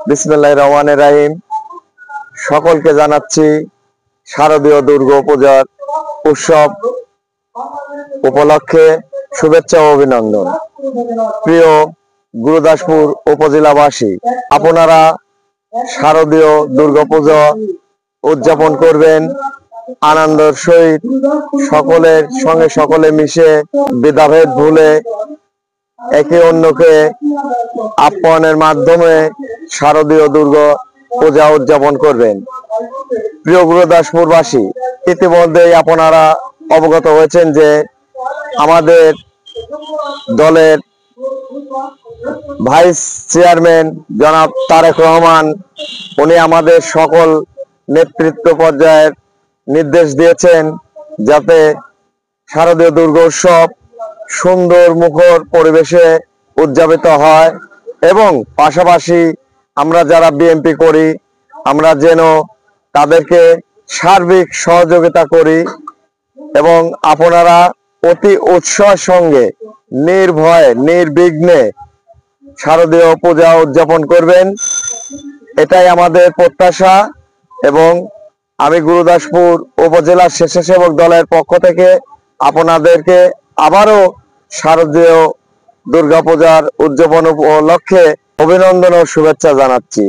বিসমিল্লাহির রহমানির রহিম। সকলকে জানাচ্ছি শারদীয় দুর্গা পূজার উৎসব উপলক্ষে শুভেচ্ছা ও অভিনন্দন। প্রিয় গুরুদাসপুর উপজেলাবাসী, আপনারা শারদীয় দুর্গা পূজা উদযাপন করবেন আনন্দের সহিত, সকলের সঙ্গে সকলে মিশে ভেদাভেদ ভুলে একে অন্যকে আপ্যায়নের মাধ্যমে শারদীয় দুর্গা পূজা উদযাপন করবেন। প্রিয় গুরুদাসপুরবাসী, ইতিমধ্যেই আপনারা অবগত হয়েছেন যে আমাদের দলের ভাইস চেয়ারম্যান জনাব তারেক রহমান উনি আমাদের সকল নেতৃত্ব পর্যায়ের নির্দেশ দিয়েছেন যাতে শারদীয় দুর্গা উৎসব সুন্দর মুখর পরিবেশে উদযাপিত হয় এবং পাশাপাশি আমরা যারা বিএনপি করি আমরা যেন তাদেরকে সার্বিক সহযোগিতা করি এবং আপনারা অতি উৎসাহের সঙ্গে নির্ভয়ে নির্বিঘ্নে শারদীয় পূজা উদযাপন করবেন, এটাই আমাদের প্রত্যাশা। এবং আমি গুরুদাসপুর উপজেলা স্বেচ্ছাসেবক দলের পক্ষ থেকে আপনাদেরকে আবারও শারদীয় দুর্গাপূজার উদযাপন উপলক্ষে অভিনন্দন ও শুভেচ্ছা জানাচ্ছি।